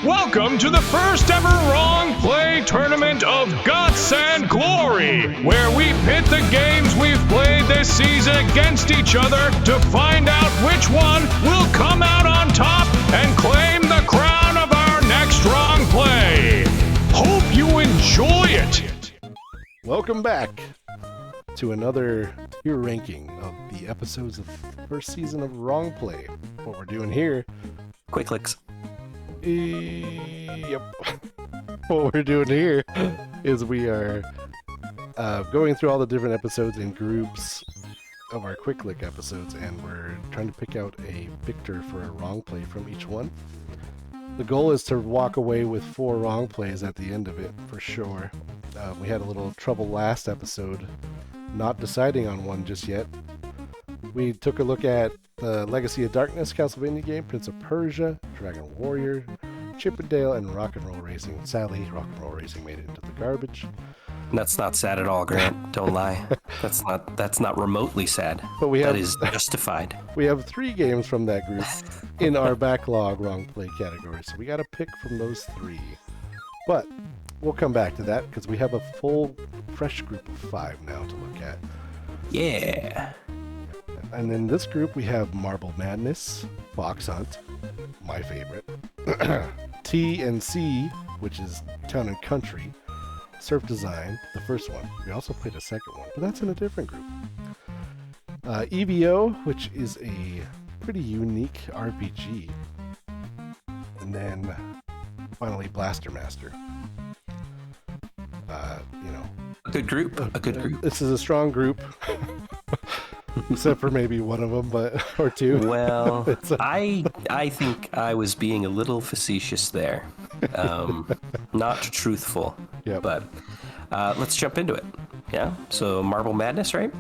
Welcome to the first ever Wrong Play Tournament of Guts and Glory, where we pit the games we've played this season against each other to find out which one will come out on top and claim the crown of our next Wrong Play. Hope you enjoy it. Welcome back to another tier ranking of the episodes of the first season of Wrong Play. What we're doing here... Quick licks. Yep. What we're doing here is we are going through all the different episodes in groups of our quick lick episodes, and we're trying to pick out a victor for a wrong play from each one. The goal is to walk away with 4 wrong plays at the end of it, for sure. We had a little trouble last episode not deciding on one just yet. We took a look at the Legacy of Darkness Castlevania game, Prince of Persia, Dragon Warrior, Chip 'n Dale, and Rock and Roll Racing. Sadly, Rock and Roll Racing made it into the garbage. That's not sad at all, Grant. Don't lie. That's not remotely sad. But that is justified. We have 3 games from that group in our backlog wrong play category, so we got to pick from those 3. But we'll come back to that because we have a full, fresh group of 5 now to look at. Yeah. And in this group, we have Marble Madness, Fox Hunt, my favorite, T&C, which is Town and Country, Surf Design, the first one. We also played a second one, but that's in a different group. E.V.O, which is a pretty unique RPG. And then finally Blaster Master. A good group. A good group. This is a strong group. Except for maybe one of them, or 2. Well, I think I was being a little facetious there. Not truthful. Yep. But let's jump into it. Yeah? So Marble Madness, right?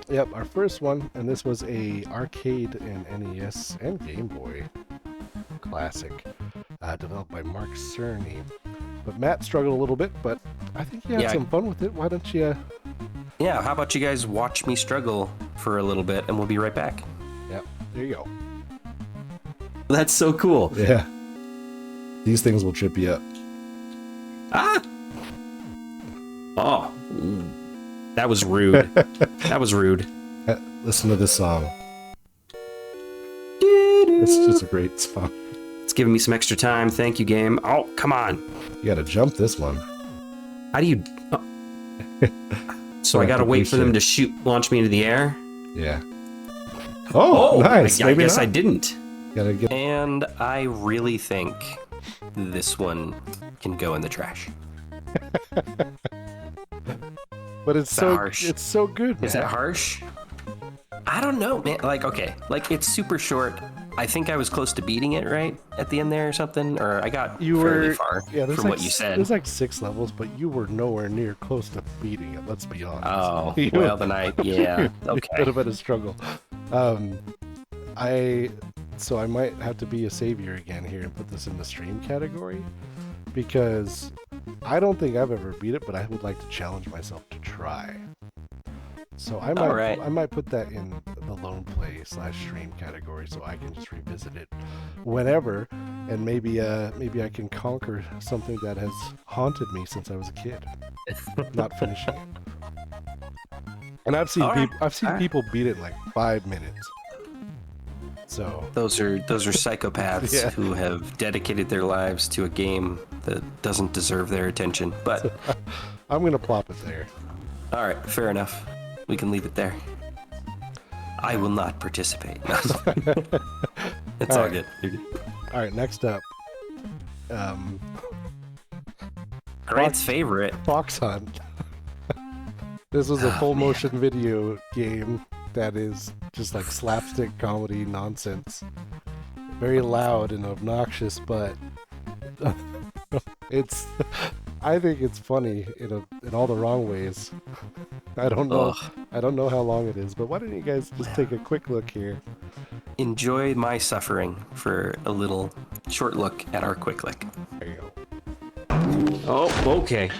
Yep, our first one, and this was a arcade and NES and Game Boy classic, developed by Mark Cerny. But Matt struggled a little bit, but I think he had some fun with it. Why don't you... Yeah, how about you guys watch me struggle for a little bit, and we'll be right back. Yep, there you go. That's so cool. Yeah. These things will trip you up. Ah! Oh. That was rude. That was rude. Listen to this song. It's just a great song. It's giving me some extra time. Thank you, game. Oh, come on. You gotta jump this one. How do you... Oh. So I gotta wait for them to launch me into the air? Yeah. Oh, nice. I guess I didn't. And I really think this one can go in the trash. But it's so harsh. It's so good, man. Is that harsh? I don't know, man. It's super short. I think I was close to beating it right at the end there or something, or I got fairly far from what you said. There's like 6 levels, but you were nowhere near close to beating it. Let's be honest. Oh, well, then okay. Could have been a struggle. So I might have to be a savior again here and put this in the stream category, because I don't think I've ever beat it, but I would like to challenge myself to try. So I might put that in the lone play / stream category, so I can just revisit it whenever, and maybe I can conquer something that has haunted me since I was a kid, not finishing it. And I've seen people beat it in like 5 minutes. So those are psychopaths who have dedicated their lives to a game that doesn't deserve their attention. But I'm gonna plop it there. All right, fair enough. We can leave it there. I will not participate. It's all good. You're good. All right, next up. Grant's favorite. Fox Hunt. This was a full motion video game that is just like slapstick comedy nonsense. Very loud and obnoxious, but I think it's funny in all the wrong ways. I don't know how long it is, but why don't you guys just take a quick look here? Enjoy my suffering for a little short look at our quick lick. There you go. Oh, okay.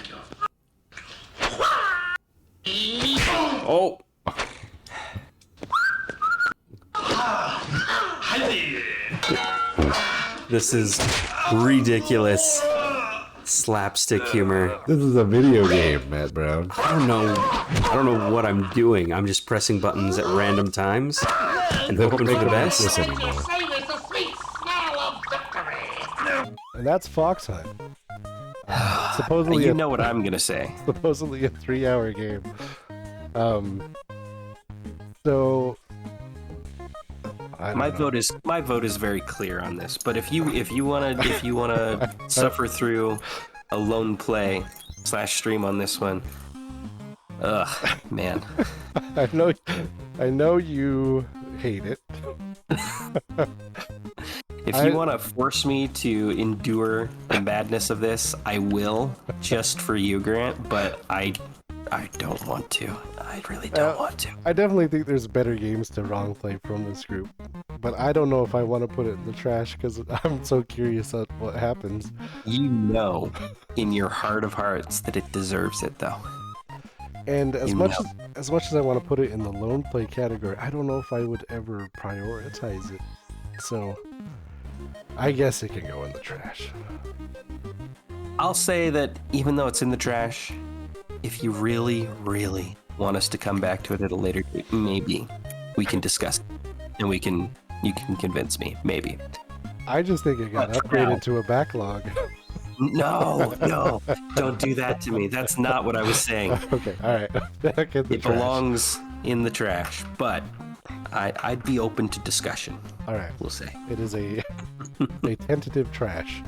Oh. This is ridiculous slapstick humor. This is a video game, Matt Brown. I don't know what I'm doing. I'm just pressing buttons at random times and hoping for the best. This anymore. And that's Fox Hunt. Supposedly, you know what I'm gonna say. Supposedly a 3-hour game. So my vote is very clear on this. But if you wanna suffer through a lone play / stream on this one, man. I know you hate it. If you want to force me to endure the madness of this, I will, just for you, Grant. But I don't want to. I really don't want to. I definitely think there's better games to wrong play from this group, but I don't know if I want to put it in the trash because I'm so curious at what happens. You know, in your heart of hearts, that it deserves it, though. And as much as I want to put it in the lone play category, I don't know if I would ever prioritize it. So I guess it can go in the trash. I'll say that even though it's in the trash, if you really, really want us to come back to it at a later date, maybe we can discuss it, and you can convince me, maybe. I just think it got upgraded to a backlog. No, don't do that to me. That's not what I was saying. Okay, all right. Back in the It trash. belongs in the trash, but I'd be open to discussion. All right. We'll say. It is a tentative trash.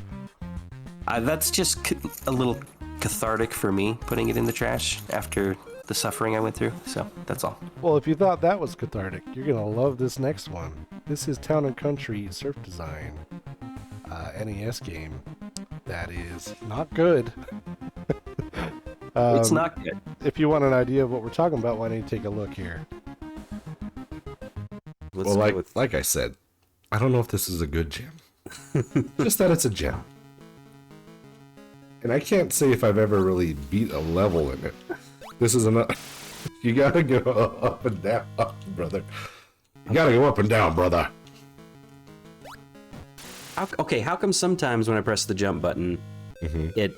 That's just a little cathartic for me, putting it in the trash after the suffering I went through. So that's all. Well, if you thought that was cathartic, you're going to love this next one. This is Town & Country Surf Design, NES game that is not good. It's not good. If you want an idea of what we're talking about, why don't you take a look here? Like I said, I don't know if this is a good gem. Just that it's a gem. And I can't say if I've ever really beat a level in it. This is enough. You gotta go up and down, brother. You gotta go up and down, brother. How come sometimes when I press the jump button, it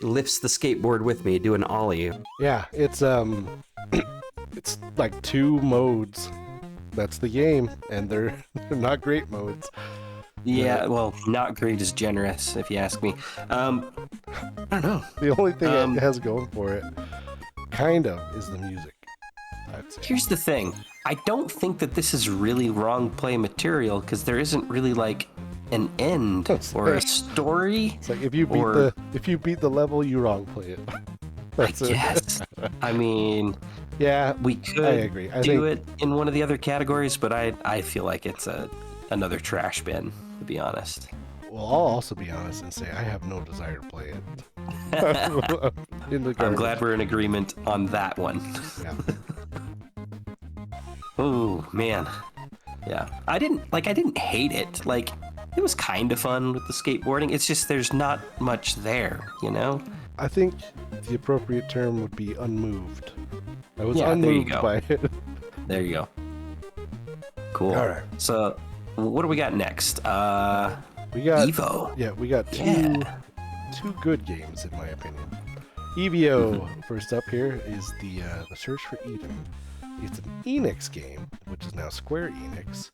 lifts the skateboard with me, do an ollie? Yeah, it's it's like 2 modes. That's the game, and they're not great modes. Yeah, well, not great is generous, if you ask me. I don't know. The only thing it has going for it, kind of, is the music. Here's the thing. I don't think that this is really wrong play material, because there isn't really, like, an end or a story. It's like if you beat the level, you wrong play it. That's I guess. I mean, yeah, we could I agree. I do think it in one of the other categories, but I feel like it's another trash bin, to be honest. Well, I'll also be honest and say I have no desire to play it. I'm glad we're in agreement on that one. Yeah. Oh man, yeah. I didn't hate it. Like, it was kind of fun with the skateboarding. It's just there's not much there, you know. I think the appropriate term would be unmoved. I was Yeah, unmoved by it. There you go. Cool. All right. So, what do we got next? We got E.V.O. Yeah, we got two good games in my opinion. E.V.O. First up here is the Search for Eden. It's an Enix game, which is now Square Enix.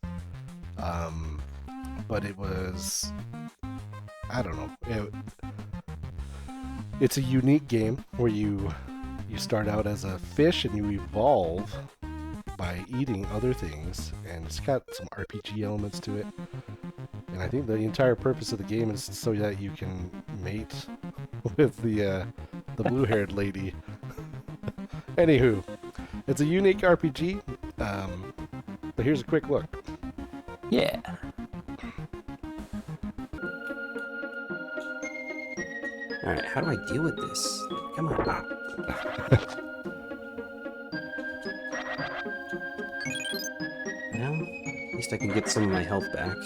But it was, I don't know. It's a unique game where you start out as a fish and you evolve by eating other things, and it's got some RPG elements to it. And I think the entire purpose of the game is so that you can mate with the blue-haired lady. Anywho, it's a unique RPG, but here's a quick look. Yeah. All right, how do I deal with this? Come on. Well, at least I can get some of my health back.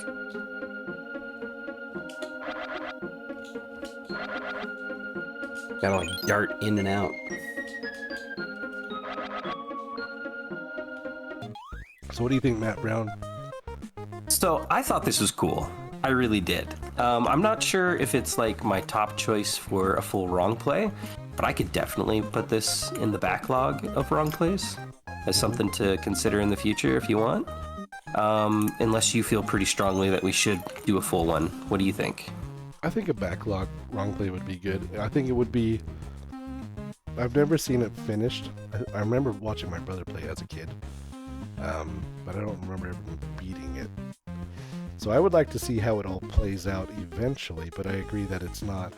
Gotta like dart in and out. So what do you think, Matt Brown? So I thought this was cool. I really did. I'm not sure if it's like my top choice for a full wrong play, but I could definitely put this in the backlog of wrong plays as something to consider in the future if you want. Unless you feel pretty strongly that we should do a full one. What do you think? I think a backlog wrong play would be good. I think it would be. I've never seen it finished. I remember watching my brother play as a kid, but I don't remember ever beating it. So I would like to see how it all plays out eventually, but I agree that it's not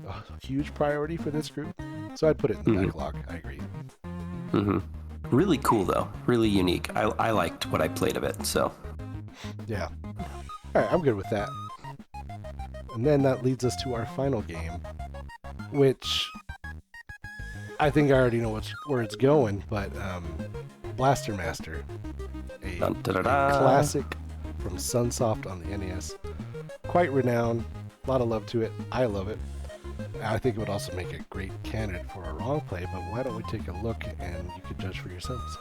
a huge priority for this group. So I'd put it in the backlog. I agree. Mm-hmm. Really cool though. Really unique. I liked what I played of it. So Yeah. All right, I'm good with that. And then that leads us to our final game, which I think I already know where it's going, but Blaster Master, a classic from Sunsoft on the NES. Quite renowned, a lot of love to it. I love it. I think it would also make a great candidate for a wrong play, but why don't we take a look and you can judge for yourselves.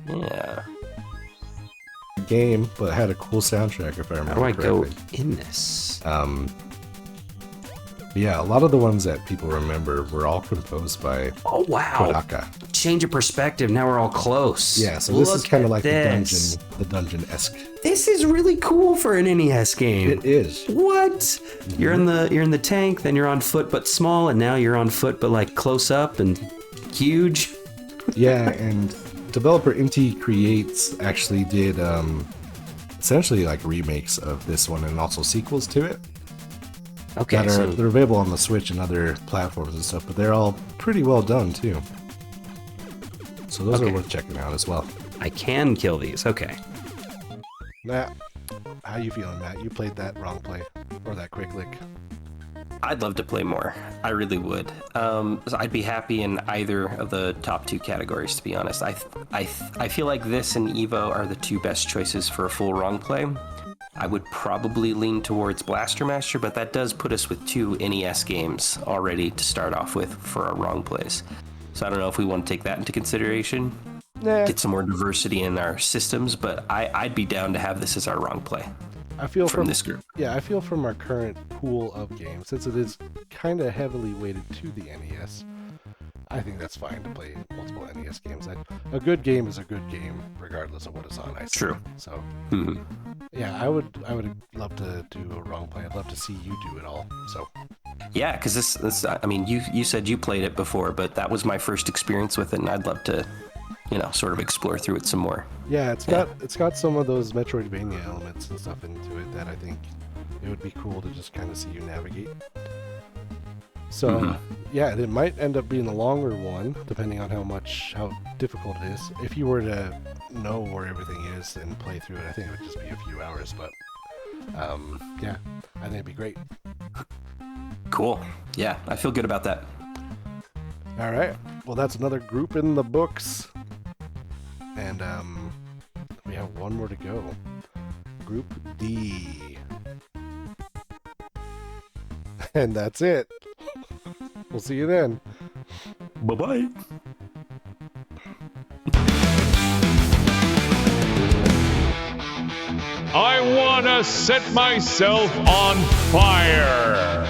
yeah. Game, but had a cool soundtrack if I remember How do I correctly. go in this? Yeah, a lot of the ones that people remember were all composed by Oh wow! Kodaka. Change of perspective. Now we're all close. Yeah, so this is Look kind of at like this. the dungeon-esque. This is really cool for an NES game. It is. What? You're in the tank, then you're on foot but small, and now you're on foot but like close up and huge. Yeah, and developer Inti Creates actually did essentially like remakes of this one and also sequels to it. Okay, They're available on the Switch and other platforms and stuff, but they're all pretty well done too. So those are Okay. worth checking out as well. I can kill these. Okay. Matt, how you feeling, Matt? You played that wrong play or that quick lick. I'd love to play more. I really would. So I'd be happy in either of the top two categories, to be honest. I feel like this and E.V.O are the two best choices for a full wrong play. I would probably lean towards Blaster Master, but that does put us with two NES games already to start off with for our wrong plays. So I don't know if we want to take that into consideration. Nah, Get some more diversity in our systems, but I'd be down to have this as our wrong play I feel from this group. Yeah, I feel from our current pool of games, since it is kind of heavily weighted to the NES, I think that's fine to play multiple NES games. A good game is a good game, regardless of what it's on. I think. True. So, Mhm. yeah, I would love to do a wrong play. I'd love to see you do it all. So, Yeah, because this, I mean, you said you played it before, but that was my first experience with it, and I'd love to, sort of explore through it some more. yeah, it's got some of those Metroidvania elements and stuff into it that I think it would be cool to just kind of see you navigate. So, yeah, it might end up being the longer one, depending on how difficult it is. If you were to know where everything is and play through it, I think it would just be a few hours. But, yeah, I think it'd be great. Cool. Yeah, I feel good about that. All right. Well, that's another group in the books. And we have one more to go. Group D. And that's it. We'll see you then. Bye-bye. I wanna set myself on fire.